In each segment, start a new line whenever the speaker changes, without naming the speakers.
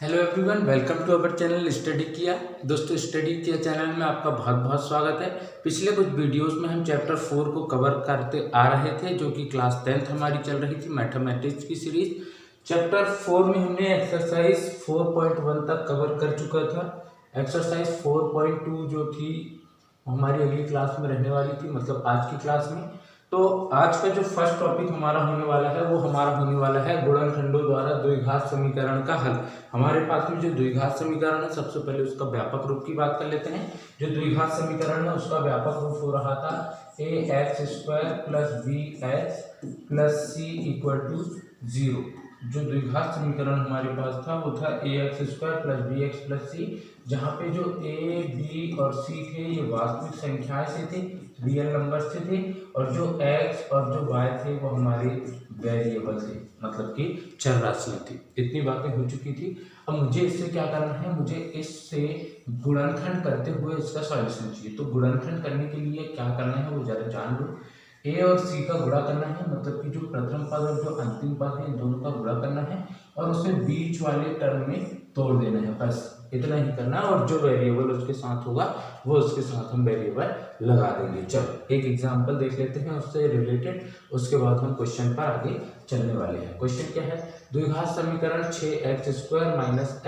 Hello everyone, welcome to our channel study किया। दोस्तों, study किया चैनल में आपका बहुत बहुत स्वागत है। पिछले कुछ वीडियोस में हम चैप्टर 4 को कवर करते आ रहे थे, जो कि क्लास 10th हमारी चल रही थी, मैथमेटिक्स की सीरीज। चैप्टर 4 में हमने एक्सरसाइज 4.1 तक कवर कर चुका था। एक्सरसाइज 4.2 जो थी हमारी अगली क्लास में रहने वाली थी, मतलब आज की क्लास में। तो आज का जो फर्स्ट टॉपिक हमारा होने वाला है वो हमारा होने वाला है गुणनखंडों द्वारा द्विघात समीकरण का हल। हमारे पास में जो द्विघात समीकरण है, सबसे पहले उसका व्यापक रूप की बात कर लेते हैं। जो द्विघात समीकरण है उसका व्यापक रूप हो रहा था ax² + bx + c = 0। जो द्विघात समीकरण हमारे पास था वो था ax² + bx + c, जहाँ पे जो a, b और c थे ये वास्तविक संख्याएं से थे, रियल नंबर से थे, और जो x और जो y थे वो हमारे वेरिएबल थे, मतलब कि चर राशियां थी। इतनी बातें हो चुकी थी। अब मुझे इससे क्या करना है, मुझे इससे गुणनखंड करते हुए इसका सॉल्यूशन चाहिए। तो गुणनखंड करने के लिए क्या करना है वो जरा जान लो। a और c का गुणा करना है, मतलब कि जो प्रथम पद और जो अंतिम पद है इन दोनों का गुणा करना है और उसे बीच वाले टर्म में तोड़ देना है। बस इतना ही करना है, और जो वेरिएबल उसके साथ होगा वो उसके साथ हम वेरिएबल लगा देंगे। चलो एक एग्जांपल देख लेते हैं उससे रिलेटेड, उसके बाद हम क्वेश्चन पर आगे चलने वाले हैं। क्वेश्चन क्या है, द्विघात समीकरण 6x² -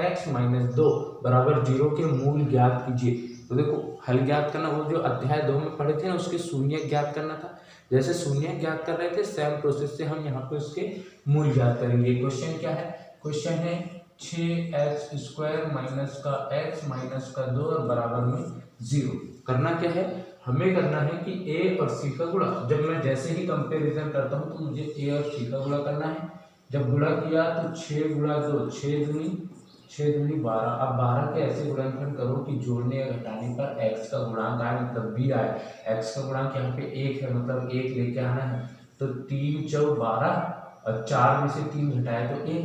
x - 2 = 0 के मूल ज्ञात कीजिए। तो देखो, हल ज्ञात करना, वो जो अध्याय 2 में पढ़े थे ना, उसके शून्य ज्ञात करना था। जैसे शून्य ज्ञात कर रहे थे, सेम प्रोसेस से हम यहाँ पे उसके मूल ज्ञात करेंगे। क्वेश्चन क्या है, क्वेश्चन है 6x² - x - 2 और बराबर में 0। करना क्या है, हमें करना है कि a और c का गुणा। जब मैं जैसे ही कंपैरिजन करता हूँ तो मुझे a और c का गुणा करना है। जब गुणा किया तो 6 × 2 6 दूनी 12। अब 12 के ऐसे गुणनखंड करो कि जोड़ने या घटाने पर x का गुणांक आए, मतलब b आए। x का गुणांक यहाँ पे 1 है, मतलब 1 लेके आना है। तो 3 × 4 = 12 और 4 में से 3 घटाए तो 1।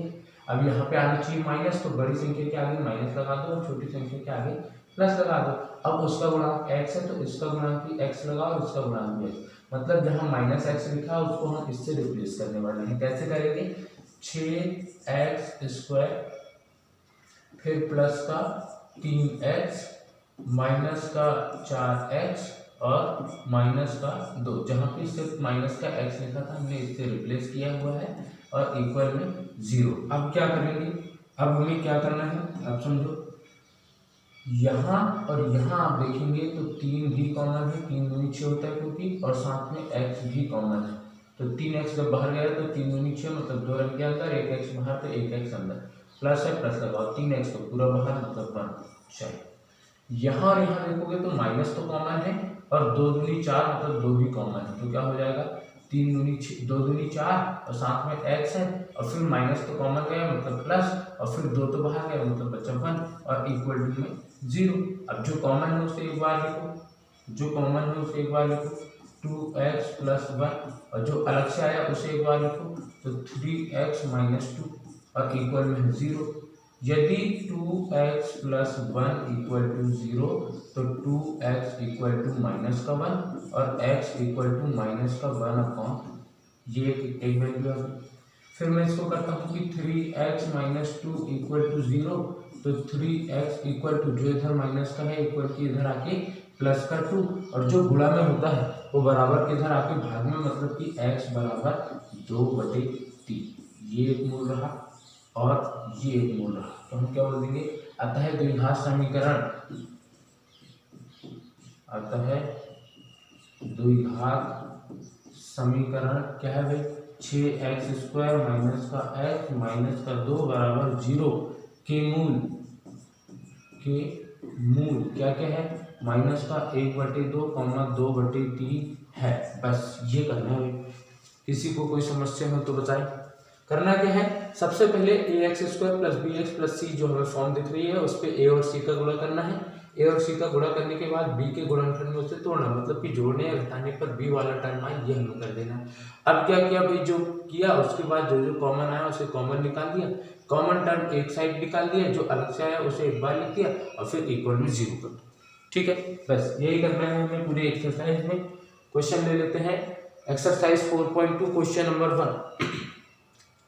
अब यहाँ पे आना चाहिए माइनस, तो बड़ी संख्या के आगे माइनस लगा दो और छोटी संख्या के आगे प्लस लगा दो। अब उसका गुणांक x है तो इसका गुणांक भी x लगाओ और इसका गुणांक भी x। मतलब जहाँ -x लिखा है उसको हम इससे रिप्लेस करने वाले हैं। कैसे करेंगे, 6x² फिर प्लस का 3x माइनस का 4x और माइनस का 2। जहाँ पे सिर्फ माइनस का x लिखा था हमने इससे रिप्लेस किया हुआ है और इक्वल में 0। अब क्या करेंगे, अब हमें क्या करना है, अब समझो। यहाँ और यहाँ आप देखेंगे तो 3 भी कॉमन है, 3 दूनी 6 होता है क्योंकि, और साथ में x भी कॉमन है। तो 3x जब बाहर गया तो 3 दूनी 6, मतलब 2 रख गया अंदर, 1x बाहर तो 1x अंदर, प्लस है प्लस लगाओ, 3x तो पूरा बाहर, मतलब 1। चलो यहाँ और यहाँ देखोगे तो माइनस तो कॉमन है और 2 दूनी 4, मतलब 2 भी कॉमन है। तो क्या हो जाएगा, 3 दूनी 6, 2 दूनी 4 और साथ में x है, और फिर माइनस तो कॉमन गया मतलब प्लस, और फिर 2 तो बाहर गया मतलब बचा 1 और इक्वल टू में 0। अब जो कॉमन है उसे एक बार लिखो, जो कॉमन है उसे एक बार लिखो, 2x + 1, और जो अलग से आया उसे एक बार लिखो, तो 3x - 2 और इक्वल में 0। यदि 2x + 1 = 0 तो 2x = -1 और x = -1/, ये एक वैल्यू आ गई। फिर मैं इसको करता हूँ कि 3x - 2 = 0, तो 3x = जो इधर माइनस का है इक्वल की इधर आके प्लस का 2, और जो गुणा में होता है वो बराबर के इधर आके भाग में, मतलब कि x = 2/3। ये एक मूल रहा और ये एक मूल रहा, तो हम क्या बोल देंगे, अतः द्विघात समीकरण, अतः द्विघात समीकरण क्या है भाई, 6x² - x - 2 = 0 के मूल क्या क्या है, माइनस का 1/2, 2/3 है। बस ये करना है। किसी को कोई समस्या हो तो बताएं। करना क्या है, सबसे पहले ax² + bx + c जो हमें फॉर्म दिख रही है उस पर a और c का गुणा करना है। a और c का गुणा करने के बाद b के गुणनखंड में उसे तोड़ना, मतलब कि जोड़ने या घटाने पर b वाला टर्म आए ये हमें कर देना। अब क्या किया भाई, जो किया उसके बाद जो जो कॉमन आया उसे कॉमन निकाल दिया, कॉमन टर्म एक साइड निकाल दिया, जो अलग से आया उसे एक बार लिख दिया और फिर इक्वल में 0 कर दो। ठीक है, बस यही करना है हमें पूरे एक्सरसाइज में। क्वेश्चन ले लेते हैं, exercise 4.2 question number 1।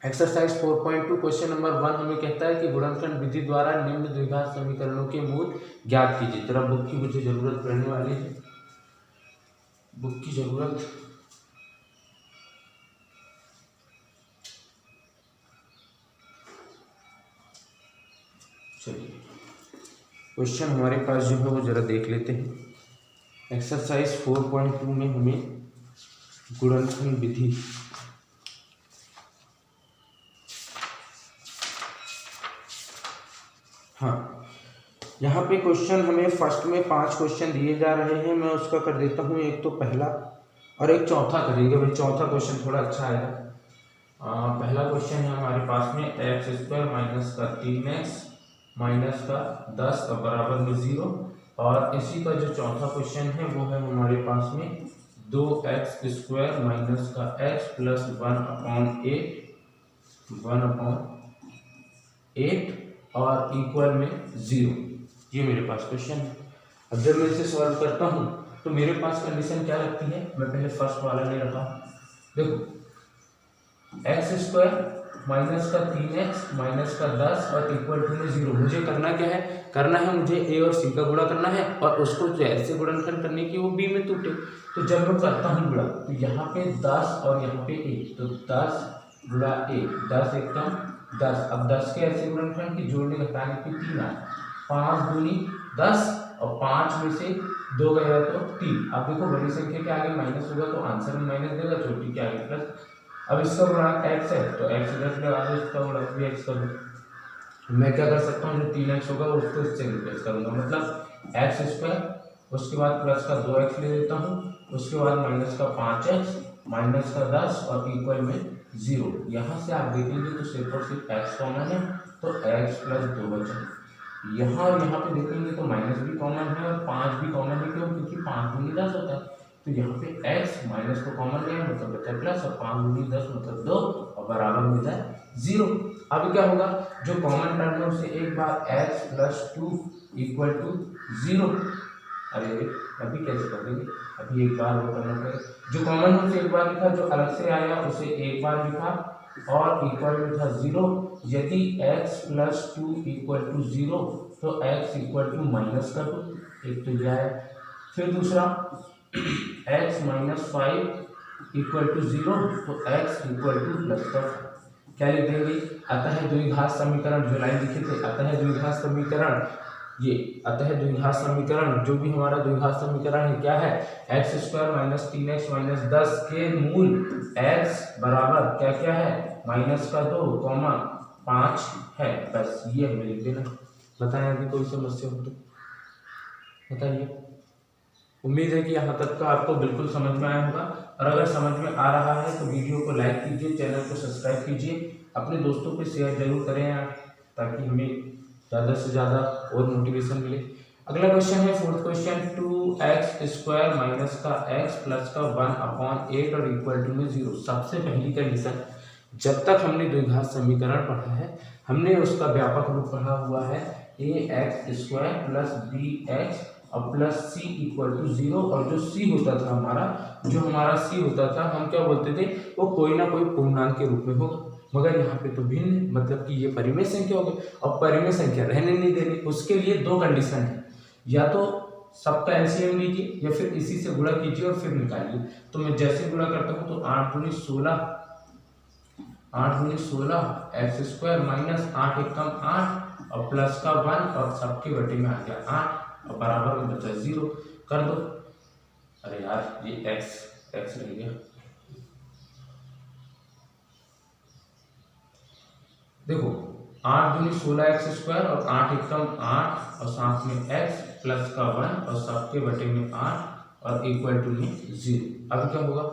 Exercise 4.2 question number 1 हमें कहता है कि गुणनखंड विधि द्वारा निम्न द्विघात समीकरणों के मूल ज्ञात कीजिए। जरा बुक की मुझे जरूरत पड़ने वाली है, बुक की जरूरत। चलिए क्वेश्चन हमारे पास जो है वो जरा देख लेते हैं। एक्सरसाइज 4.2 में हमें गुणनखंड विधि हाँ, यहाँ पे क्वेश्चन हमें फर्स्ट में 5 क्वेश्चन दिए जा रहे हैं। मैं उसका कर देता हूँ, एक तो पहला और एक चौथा करेंगे भाई। चौथा क्वेश्चन थोड़ा अच्छा आएगा। पहला क्वेश्चन है हमारे पास में x² माइनस का 3x माइनस का 10 और बराबर में 0। और इसी का जो चौथा क्वेश्चन है वो है हमारे पास में 2x² माइनस का x प्लस 1/8 और इक्वल में 0। ये मेरे पास क्वेश्चन है। अब जब मैं इसे सॉल्व करता हूँ तो मेरे पास कंडीशन क्या लगती है, मैं पहले फर्स्ट वाला ले रखा। देखो x² माइनस का 3x माइनस का 10 और इक्वल टू में 0। मुझे करना क्या है, करना है मुझे a और c का गुणा करना है और उसको जो ऐसे गुणनखंड करने की वो b में टूटे। तो जब मैं करता हूँ गुणा तो यहाँ पे 10 और यहाँ पे 1, तो 10 गुणा 1, 10 एकम 10। अब 10 के ऐसे गुणनखंड की जोड़ने घटाने की 3 आए, 5 दूनी 10 और 5 में से 2 गया तो 3। अब देखो बड़ी संख्या के आगे माइनस होगा तो आंसर में माइनस देगा, छोटी के आगे प्लस। अब इसका गुणा x है तो x इधर लगा दो, इसका गुणा भी x कर दो। मैं क्या कर सकता हूँ, जो 3x होगा उसको इससे रिप्लेस करूँगा, मतलब x², उसके बाद प्लस का 2x ले लेता हूँ, उसके बाद माइनस का 5x माइनस का 10 और इक्वल में 0। यहाँ से आप देखेंगे तो सिर्फ और सिर्फ x कॉमन है तो x प्लस 2 बचा। यहाँ और यहाँ पे देखेंगे तो माइनस भी कॉमन है और 5 भी कॉमन है। क्यों? क्योंकि 5 दूनी 10 होता है। तो यहाँ पे x माइनस को कॉमन लिया मतलब बचा प्लस और 5 दूनी 10 मतलब 2 और बराबर में जाए 0। अब क्या होगा, जो कॉमन टर्म है उसे एक बार x प्लस 2 इक्वल टू 0। अरे अभी कैसे कर देंगे, अभी एक बार वो करना पड़ेगा। जो कॉमन है उसे एक बार लिखा, जो अलग से आया उसे एक बार लिखा और इक्वल में था 0। यदि x प्लस 2 इक्वल टू 0 तो x इक्वल टू माइनस कर दो, एक तो यह है। फिर दूसरा x माइनस 5 इक्वल टू 0 तो x इक्वल टू प्लस का क्या लिख देंगे, अतः द्विघात समीकरण जो लाइन लिखे थे, अतः द्विघात समीकरण, ये अतः द्विघात समीकरण जो भी हमारा द्विघात समीकरण है क्या है, x² माइनस 3x माइनस 10 के मूल x बराबर क्या क्या है, माइनस का 2 कॉमा 5 है। बस ये हमें लिख देना। बताएं यदि कोई समस्या हो तो बताइए। उम्मीद है कि यहाँ तक का आपको बिल्कुल समझ में आया होगा, और अगर समझ में आ रहा है तो वीडियो को लाइक कीजिए, चैनल को सब्सक्राइब कीजिए, अपने दोस्तों को शेयर जरूर करें आप, ताकि हमें ज़्यादा से ज़्यादा और मोटिवेशन मिले। अगला क्वेश्चन है फोर्थ क्वेश्चन, 2x² माइनस का x प्लस का 1/8 और इक्वल टू में 0। सबसे पहली कंडीशन, जब तक हमने द्विघात समीकरण पढ़ा है हमने उसका व्यापक रूप पढ़ा हुआ है ax² प्लस bx और प्लस c इक्वल टू 0। और जो c होता था हमारा, जो हमारा c होता था हम क्या बोलते थे, वो कोई ना कोई पूर्णांक के रूप में होगा। मगर यहाँ पे तो भिन्न, मतलब कि ये परिमेय संख्या होगी और परिमेय संख्या रहने नहीं देनी। उसके लिए दो कंडीशन है, या तो सबका एलसीएम लीजिए या फिर इसी से गुणा कीजिए और फिर निकालिए। तो मैं जैसे गुणा करता हूँ तो 8 दूनी 16 x² माइनस 8 एकम 8 और प्लस का 1 और सबके बटे में आ गया 8 और बराबर में बचा 0 कर दो। अरे यार ये x रह गया। देखो 8 दूनी 16x² और 8 एकम 8 और साथ में x प्लस का 1 और सबके बटे में 8 और इक्वल टू में 0। अब क्या होगा,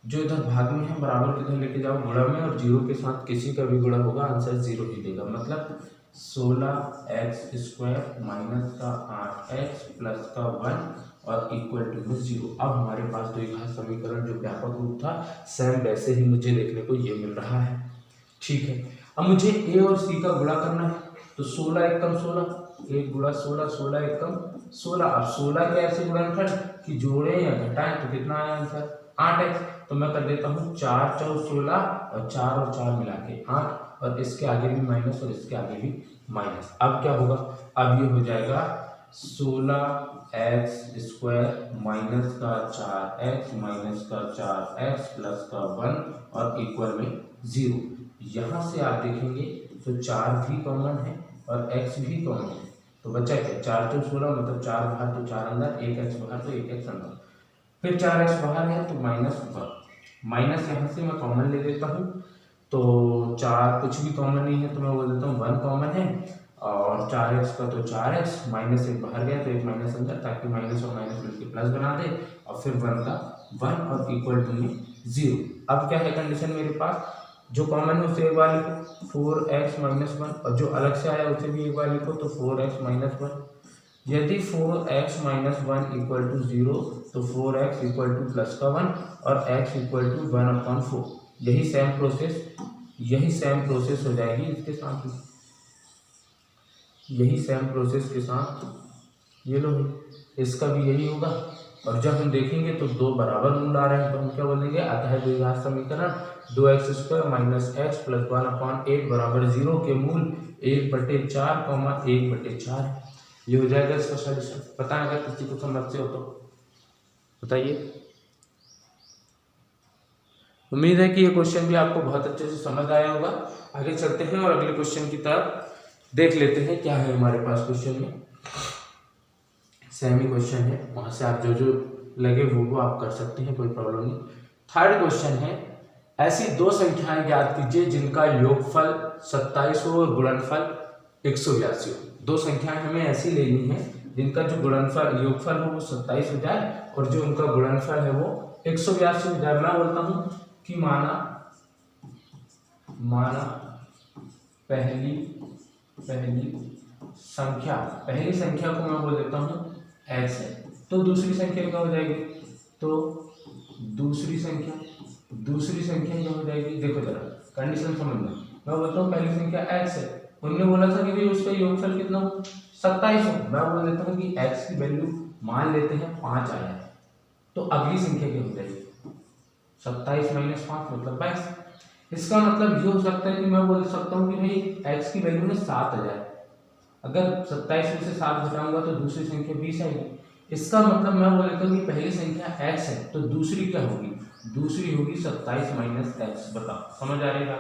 जो इधर भाग में है बराबर इधर लेके जाओ गुणा में, और 0 के साथ किसी का भी गुणा होगा आंसर 0 ही देगा। मतलब 16x² माइनस का 8x प्लस का 1 और इक्वल टू में 0। अब हमारे पास द्विघात समीकरण जो व्यापक रूप था सेम वैसे ही मुझे देखने को ये मिल रहा है। ठीक है, अब मुझे a और c का गुणा करना है, तो 16 एकम 16, 1 गुणा 16, 16 एकम 16। अब 16 के ऐसे गुणनखंड कि जोड़े या घटाएं तो कितना आया आंसर 8x। तो मैं कर देता हूँ 4 चौक 16 और 4 और 4 मिला के 8 और इसके आगे भी माइनस और इसके आगे भी माइनस। अब क्या होगा, अब ये हो जाएगा 16x² माइनस का 4x माइनस का 4x प्लस का 1 और इक्वल में 0। यहाँ से आप देखेंगे तो 4 भी कॉमन है और x भी कॉमन है, तो बचा क्या 4 चौक 16 मतलब 4 बाहर तो 4 अंदर, 1x बाहर तो 1x अंदर, फिर 4x बाहर है तो माइनस यहाँ से मैं कॉमन ले लेता हूँ, तो 4 कुछ भी कॉमन नहीं है तो मैं बोल देता हूँ 1 कॉमन है और 4x का तो 4x माइनस 1 बाहर गया तो 1 माइनस अंदर, ताकि माइनस और माइनस मिलकर प्लस बना दे और फिर 1 का 1 और इक्वल टू में 0। अब क्या है कंडीशन मेरे पास, जो कॉमन है उसे एक बार लिखो 4x माइनस 1 और जो अलग से आया उसे भी एक बार लिखो तो 4x माइनस 1। यदि 4x माइनस 1 इक्वल टू 0 तो 4x इक्वल टू प्लस का 1 और x इक्वल टू 1/4। यही सेम प्रोसेस हो जाएगी इसके साथ ही, यही सेम प्रोसेस के साथ ये लो इसका भी यही होगा। और जब हम देखेंगे तो दो बराबर मूल आ रहे हैं तो हम क्या बोलेंगे, आता है द्विघात समीकरण 2x² माइनस x प्लस 1/8 बराबर 0 के मूल 1/4 1/4। ये हो जाएगा इसका सॉल्यूशन। पता है अगर किसी को समझते हो तो बताइए। उम्मीद है कि ये क्वेश्चन भी आपको बहुत अच्छे से समझ आया होगा। आगे चलते हैं और अगले क्वेश्चन की तरफ देख लेते हैं क्या है हमारे पास क्वेश्चन में। सेमी क्वेश्चन है, वहां से आप जो लगे वो आप कर सकते हैं, कोई प्रॉब्लम नहीं। थर्ड क्वेश्चन है, ऐसी दो संख्याएं ज्ञात कीजिए जिनका योगफल 27 हो और गुणनफल 182 हो। दो संख्याएं हमें ऐसी लेनी है जिनका जो गुणनफल योगफल हो वो 27 हो जाए और जो उनका गुणनफल है वो 182 हो जाए। मैं बोलता हूं कि माना पहली संख्या को मैं बोल देता हूं x है, तो दूसरी संख्या क्या हो जाएगी, तो दूसरी संख्या क्या हो जाएगी। देखो जरा कंडीशन समझना, मैं बोलता हूँ पहली संख्या x है, उन्होंने बोला था कि भाई उसका योगफल कितना हो 27 हो। मैं बोल देता हूँ कि x की वैल्यू मान लेते हैं 5 आया है, तो अगली संख्या क्या हो जाएगी 27 माइनस 5 मतलब 22। इसका मतलब ये हो सकता है कि मैं बोल सकता हूँ कि भाई x की वैल्यू में 7 आ जाए, अगर 27 में से 7 घटाऊंगा तो दूसरी संख्या 20 आएगी। इसका मतलब मैं बोल देता हूँ कि पहली संख्या x है तो दूसरी क्या होगी, दूसरी होगी 27 माइनस x। बताओ समझ आ रही है।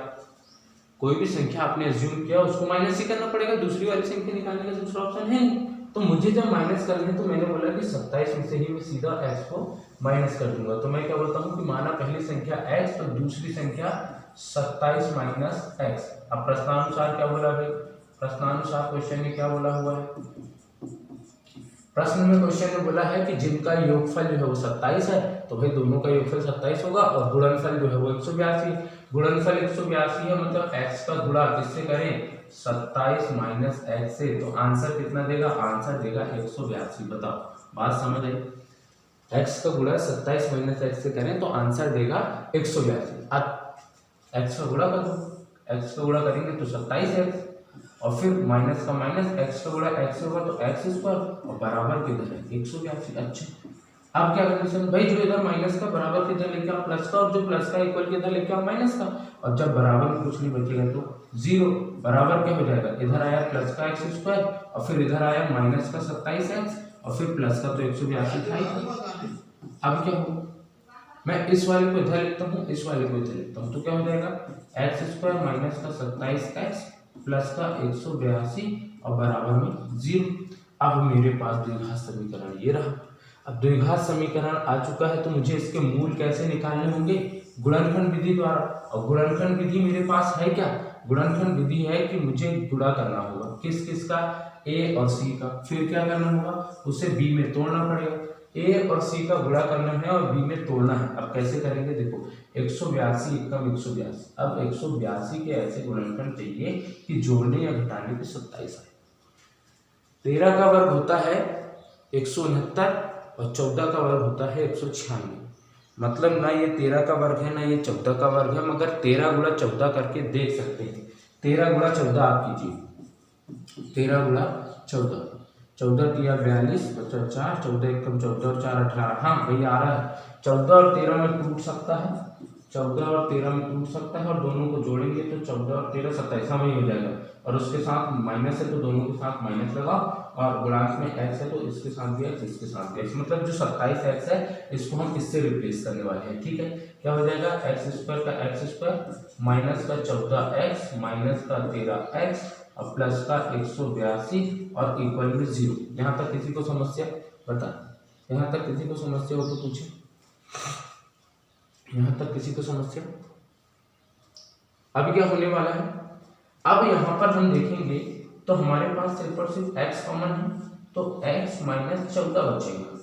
कोई भी संख्या आपने एज्यूम किया उसको माइनस ही करना पड़ेगा, दूसरी वाली संख्या निकालने का दूसरा ऑप्शन है नहीं। तो मुझे जब माइनस करनी है तो मैंने बोला कि 27 में से ही मैं सीधा x को माइनस कर दूंगा। तो मैं क्या बोलता हूँ कि माना पहली संख्या x तो दूसरी संख्या 27 माइनस x। अब प्रश्नानुसार क्या बोला भाई, प्रश्नानुसार क्वेश्चन में क्या बोला हुआ है, प्रश्न में क्वेश्चन में बोला है कि जिनका योगफल जो है वो 27 है, तो भाई दोनों का योगफल 27 होगा और गुणनफल जो है वो 182। गुणनफल 182 है, मतलब x का गुणा किससे करें 27 माइनस x से, तो आंसर कितना देगा, आंसर देगा 182। बताओ बात समझ आई। x का गुणा 27 माइनस x से करें तो आंसर देगा 182। अब x का गुणा कर दो, x का गुणा करेंगे तो 27x और फिर माइनस का माइनस x का गुणा x होगा तो x² और बराबर किधर है 182। अच्छा अब क्या कंडीशन भाई, जो इधर माइनस का बराबर किधर लेके आओ प्लस का, और जो प्लस का इक्वल किधर लेके आओ माइनस का, और जब बराबर में कुछ नहीं बचेगा तो 0। बराबर क्या हो जाएगा, इधर आया प्लस का x² और फिर इधर आया माइनस का 27x और फिर प्लस का तो 182 था। अब क्या हो, मैं इस वाले को इधर लिखता हूँ, इस वाले को इधर लिखता हूँ, तो क्या हो जाएगा x² माइनस का 27x प्लस का 182 और बराबर में 0। अब मेरे पास द्विघात समीकरण ये रहा। अब द्विघात समीकरण आ चुका है तो मुझे इसके मूल कैसे निकालने होंगे, गुणनखंड विधि द्वारा। और गुणनखंड विधि मेरे पास है क्या, गुणनखंड विधि है कि मुझे गुणा करना होगा किस किस का, a और c का, फिर क्या करना होगा उसे b में तोड़ना पड़ेगा। a और c का गुणा करना है और b में तोड़ना है। अब कैसे करेंगे, देखो 182 एकम 182। अब 182 के ऐसे गुणनखंड चाहिए कि जोड़ने या घटाने पे 27 आए। 13 का वर्ग होता है 169 और 14 का वर्ग होता है 196। मतलब ना ये 13 का वर्ग है ना ये 14 का वर्ग है, मगर 13 गुणा 14 करके देख सकते हैं। 13 गुणा 14 आप कीजिए, 13 गुणा 14 14 तिया 42 बचा 4, 14 एकम 14 और 4 18। हाँ भाई आ रहा है, 14 और 13 में टूट सकता है, 14 और 13 में टूट सकता है और दोनों को जोड़ेंगे तो 14 और 13 27 वही हो जाएगा। और उसके साथ माइनस है तो दोनों के साथ माइनस लगाओ, और गुणांक में x है तो इसके साथ भी x, इसके साथ भी x, मतलब जो 27x है इसको हम इससे रिप्लेस करने वाले हैं। ठीक है, क्या हो जाएगा, एक्स स्क्वायर का एक्स स्क्वायर माइनस का 14x माइनस का 13x और प्लस का 182 और इक्वल में 0। यहाँ तक किसी को समस्या बता, यहाँ तक किसी को समस्या हो तो पूछे, यहाँ तक किसी को समस्या। अब क्या होने वाला है, अब यहाँ पर हम देखेंगे तो हमारे पास सिर्फ और सिर्फ x कॉमन है तो x माइनस 14 बचेगा।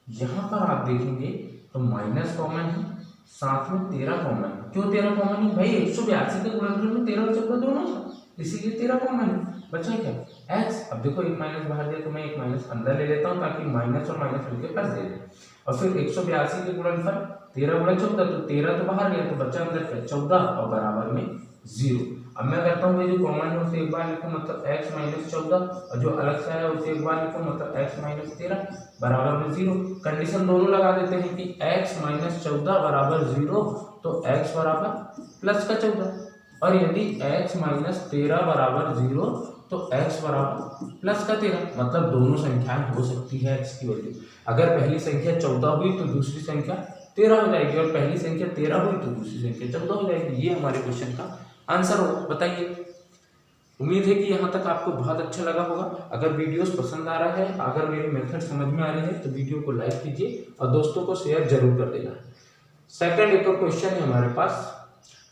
यहाँ पर आप देखेंगे तो माइनस कॉमन है, साथ में 13 कॉमन है। क्यों 13 कॉमन है भाई, 182 के गुणनफल में 13 और 14 दोनों था, इसीलिए 13 कॉमन है। बचा क्या x, अब देखो एक माइनस बाहर दिया तो मैं एक माइनस अंदर ले लेता हूँ ताकि माइनस और माइनस मिलकर प्लस दे दे। और फिर 182 के गुणनफल 13 गुणा 14 तो 13 तो बाहर गया तो बचा अंदर का 14 और बराबर में 0। अब मैं करता हूँ जो कॉमन है उसे एक बार लिखो, मतलब x माइनस 14, और जो अलग से आया उसे एक बार लिखो, मतलब x माइनस 13 बराबर में 0। कंडीशन दोनों लगा देते हैं कि x माइनस 14 बराबर 0 तो x बराबर प्लस का 14, और यदि x माइनस 13 बराबर 0 तो x बराबर प्लस का 13, मतलब दोनों संख्याएं हो सकती है x की वैल्यू। अगर पहली संख्या 14 हुई तो दूसरी संख्या 13 हो जाएगी, और पहली संख्या 13 हुई तो दूसरी संख्या 14 हो जाएगी। ये हमारे क्वेश्चन का आंसर होगा। बताइए, उम्मीद है कि यहाँ तक आपको बहुत अच्छा लगा होगा। अगर वीडियोस पसंद आ रहा है, अगर मेरी मेथड समझ में आ रही है तो वीडियो को लाइक कीजिए और दोस्तों को शेयर जरूर कर देना। सेकंड एक और क्वेश्चन है हमारे पास,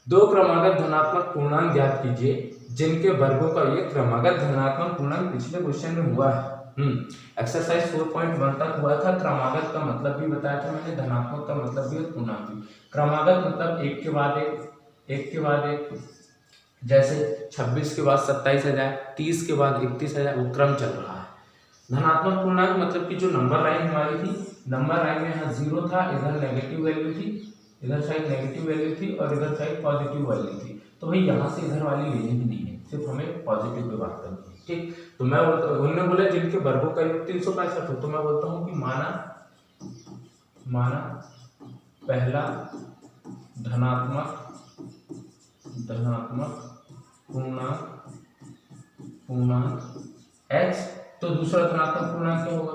दो क्रमागत धनात्मक पूर्णांक ज्ञात कीजिए जिनके वर्गों का एक क्रमागत धनात्मक पूर्णांक। पिछले क्वेश्चन में हुआ है, एक्सरसाइज 4.1 तक हुआ था। क्रमागत का मतलब भी बताया था मैंने, धनात्मक का मतलब भी और पूर्णांक भी। क्रमागत मतलब एक के बाद एक, एक के बाद एक, जैसे 26 के बाद 27 आ जाए, 30 के बाद 31 आ जाए, वो क्रम चल रहा है। धनात्मक पूर्णांक मतलब कि जो नंबर लाइन हमारी थी, नंबर लाइन में यहाँ 0 था, इधर नेगेटिव वैल्यू थी, इधर साइड नेगेटिव वैल्यू थी और इधर साइड पॉजिटिव वैल्यू थी। तो भाई यहाँ से इधर वाली लेनी ही नहीं है, सिर्फ हमें पॉजिटिव पे बात करनी है। ठीक, तो मैं उन्होंने बोला जिनके वर्गों का योग 365 हो, तो मैं बोलता हूँ कि माना पहला धनात्मक पूर्णांक x, तो दूसरा धनात्मक पूर्णांक क्या होगा,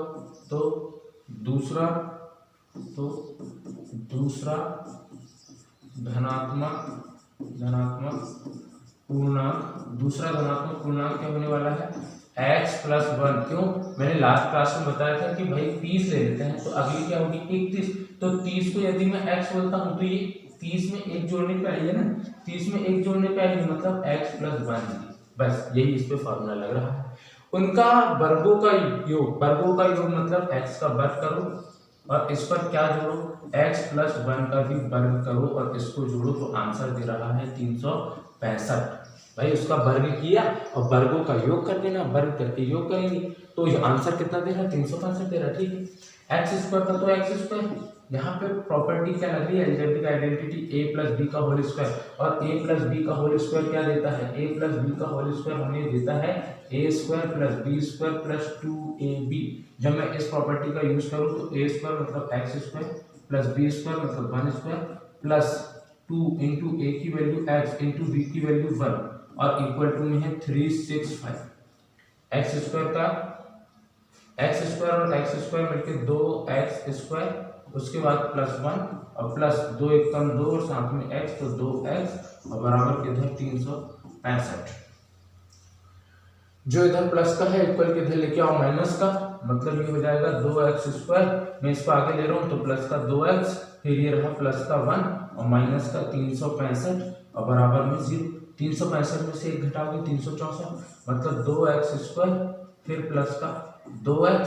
तो दूसरा धनात्मक पूर्णांक क्या होने वाला है, x प्लस 1। क्यों, मैंने लास्ट क्लास में बताया था कि भाई 30 ले लेते हैं तो अगली क्या होगी 31, तो 30 को यदि मैं x बोलता हूँ तो ये 30 में एक जोड़ने पे आई है ना, 30 में एक जोड़ने पे आई है, मतलब x प्लस 1। बस यही इस पे फॉर्मूला लग रहा है। उनका वर्गों का योग मतलब x का वर्ग करो और इस पर क्या जोड़ो, x प्लस 1 का भी वर्ग करो और इसको जोड़ो, तो आंसर दे रहा है 365। भाई उसका वर्ग किया और वर्गों का योग कर देना, वर्ग करके योग करेंगे तो ये आंसर कितना दे रहा है, 365 दे रहा है। ठीक है, एक्स स्क्वायर का तो एक्स स्क्वायर, यहाँ पे प्रॉपर्टी क्या लग रही है, algebraic identity a plus B का होल स्क्वायर, और a प्लस बी का होल स्क्वायर क्या देता है, a प्लस बी का होल स्क्वायर हमें देता है a square plus B square plus 2ab। जब मैं इस प्रॉपर्टी का यूज करूँ तो a स्क्वायर मतलब X square plus B square मतलब 1 स्क्वायर प्लस 2 इंटू ए की वैल्यू x इंटू बी की वैल्यू 1 और इक्वल टू में है 365। एक्स स्क्वायर और एक्स स्क्वायर मिलकर 2x स्क्वायर, उसके बाद प्लस 1 और प्लस 2 एकम 2 और साथ में x, तो 2x और बराबर के इधर 365। जो इधर प्लस का है इक्वल के इधर लेके आओ माइनस का, मतलब ये हो जाएगा 2x स्क्वायर, मैं इसको आगे ले रहा हूँ तो प्लस का 2x, फिर ये रहा प्लस का 1 और माइनस का 365 और बराबर में 0। 365 में से एक घटाओगे 364, मतलब 2x स्क्वायर फिर प्लस का 2x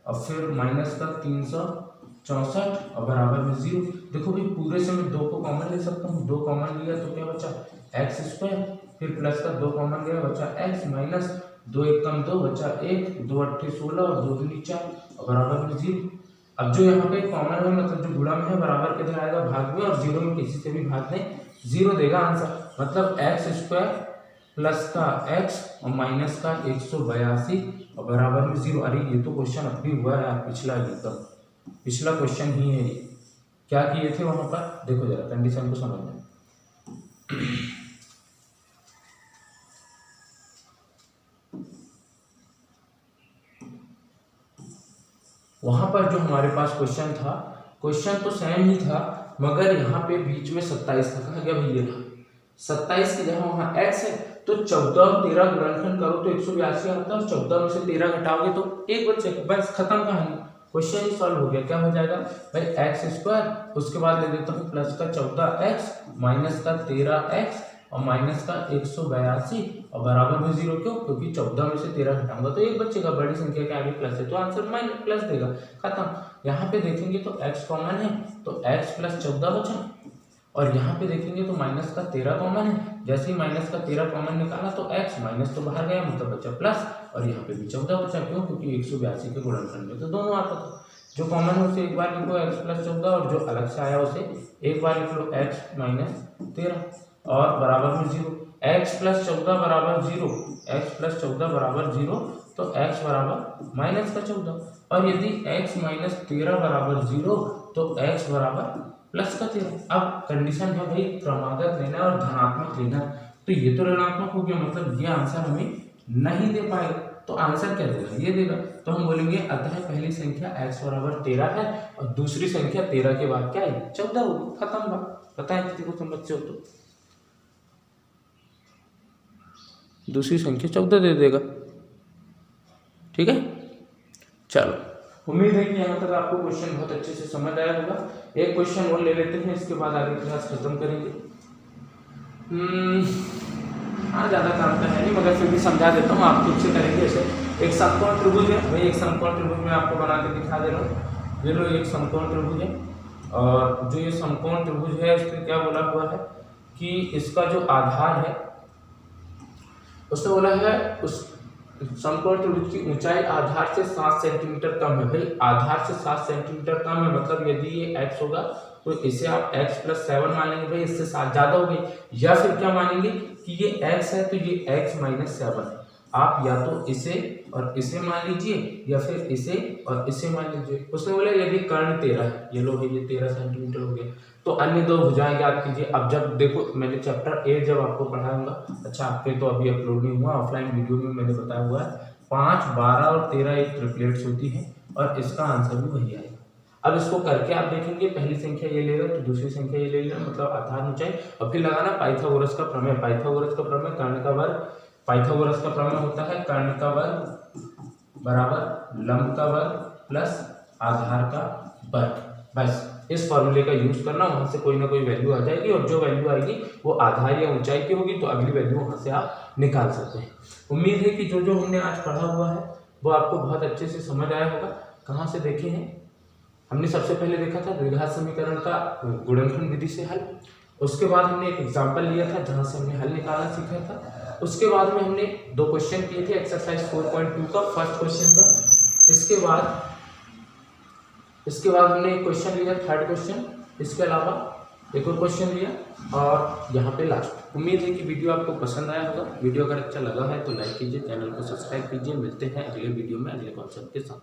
और फिर माइनस का 364 और बराबर में 0। देखो भाई पूरे से मैं 2 को कॉमन ले सकता हूँ, 2 कॉमन लिया तो क्या बचा एक्स स्क्वायर, फिर प्लस का 2 कॉमन गया बचा x माइनस 2 एकम 2 बचा 1, 2 अट्ठे 16 और 2 दूनी 4 और बराबर में 0। अब जो यहाँ पे कॉमन है मतलब जो गुणा में है बराबर किधर आएगा भाग में, और 0 में किसी से भी भाग दें 0 देगा आंसर, मतलब एक्स स्क्वायर प्लस का x और माइनस का 182 और बराबर में 0। अरे ये तो क्वेश्चन अब भी हुआ है यार, पिछला क्वेश्चन ही है ये। क्या किए थे वहां पर, देखो जरा कंडीशन को समझना। वहां पर जो हमारे पास क्वेश्चन था, क्वेश्चन तो सेम ही था, मगर यहाँ पे बीच में 27 था। कहा गया भैया 27 की जगह वहां x है, तो 14 और 13 गुणनखंड करो तो 182 आता है, और 14 में से 13 घटाओगे तो एक बचेगा, बस खत्म कहानी, क्वेश्चन ही सॉल्व हो गया। क्या हो जाएगा भाई, एक्स स्क्वायर, उसके बाद ले देता हूँ प्लस का 14x माइनस का 13x और माइनस का 182 और बराबर में 0। क्यों, क्योंकि 14 में से 13 घटाऊंगा तो एक बचेगा, बड़ी संख्या के आगे प्लस है तो आंसर माइनस प्लस देगा, खत्म। यहाँ पे देखेंगे तो x कॉमन है तो x प्लस 14 बचा, और यहाँ पे देखेंगे तो माइनस का 13 कॉमन है, जैसे ही माइनस का 13 कॉमन निकाला तो x माइनस तो बाहर गया, मतलब बचा प्लस, और यहाँ पे भी 14 बचा। क्यों, क्योंकि 182 के गुणनखंड में तो दोनों आता था। जो कॉमन है उसे एक बार लिखो x प्लस 14, और जो अलग से आया उसे एक बार लिख लो x माइनस 13 और बराबर में 0। x प्लस 14 बराबर 0, x प्लस 14 बराबर 0, तो x बराबर माइनस का 14, और यदि x माइनस 13 बराबर 0 तो x बराबर प्लस का 13। अब कंडीशन है भाई क्रमागत लेना और धनात्मक लेना, तो ये तो ऋणात्मक हो गया, मतलब ये आंसर हमें नहीं दे पाएगा, तो आंसर क्या देगा, ये देगा। तो हम बोलेंगे अतः पहली संख्या x बराबर 13 है और दूसरी संख्या 13 के बाद क्या है 14 होगी, खत्म बात। पता है किसी को तुम बच्चे हो तो दूसरी संख्या 14 दे देगा, ठीक है। चलो, उम्मीद है कि यहाँ तक आपको क्वेश्चन बहुत अच्छे से समझ आया होगा। एक क्वेश्चन और ले लेते हैं, इसके बाद आगे क्लास खत्म करेंगे। हाँ, ज़्यादा काम तो है नहीं, मगर फिर भी समझा देता हूँ, आप खुद से करेंगे। ऐसे एक समकोण त्रिभुज है भाई, एक समकोण त्रिभुज में आपको बना के दिखा दे रहा हूँ। ये लो, एक समकोण त्रिभुज है, और जो ये समकोण त्रिभुज है इसमें क्या बोला हुआ है कि इसका जो आधार है उसने बोला है उस समकोण त्रिभुज की ऊंचाई आधार से 7 सेंटीमीटर कम है। भाई आधार से 7 सेंटीमीटर कम है, मतलब यदि ये x होगा तो इसे आप x प्लस 7 मानेंगे, भाई इससे 7 ज्यादा हो गई, या फिर क्या मानेंगे कि ये x है तो ये x माइनस 7 है। आप या तो इसे और इसे मान लीजिए या फिर इसे और इसे मान लीजिए। उसने बोला यदि कर्ण 13 है, ये लो भाई ये 13 सेंटीमीटर हो गया, तो अन्य दो भुजाएं ज्ञात कीजिए। अब जब देखो मैंने चैप्टर 8 जब आपको पढ़ाऊंगा, अच्छा आपके तो अभी अपलोड नहीं हुआ, ऑफलाइन वीडियो में मैंने बताया हुआ है 5, 12 और 13 एक ट्रिपलेट्स होती है, और इसका आंसर भी वही आएगा। अब इसको करके आप देखेंगे, पहली संख्या ये ले लो तो दूसरी संख्या ये ले लो, मतलब आधार ऊंचाई, और फिर लगाना पाइथागोरस का प्रमेय। पाइथागोरस का प्रमेय कर्ण का वर्ग, पाइथागोरस का प्रमेय होता है कर्ण का वर्ग बराबर लंब का वर्ग प्लस आधार का वर्ग। बस इस फॉर्मूले का यूज करना, वहां से कोई ना कोई वैल्यू आ जाएगी, और जो वैल्यू आएगी वो आधार या ऊंचाई की होगी, तो अगली वैल्यू वहां से आप निकाल सकते हैं। उम्मीद है कि जो जो हमने आज पढ़ा हुआ है वो आपको बहुत अच्छे से समझ आया होगा। कहाँ से देखे हैं, हमने सबसे पहले देखा था द्विघात समीकरण का गुणनखंड विधि से हल, उसके बाद हमने एक एग्जाम्पल लिया था जहां से हमने हल निकालना सीखा था, उसके बाद में हमने 2 क्वेश्चन किए थे एक्सरसाइज 4.2 का फर्स्ट क्वेश्चन का, इसके बाद हमने एक क्वेश्चन लिया थर्ड क्वेश्चन, इसके अलावा एक और क्वेश्चन लिया, और यहाँ पे लास्ट। उम्मीद है कि वीडियो आपको पसंद आया होगा। वीडियो अगर अच्छा लगा है तो लाइक कीजिए, चैनल को सब्सक्राइब कीजिए। मिलते हैं अगले वीडियो में अगले कॉन्सेप्ट के साथ।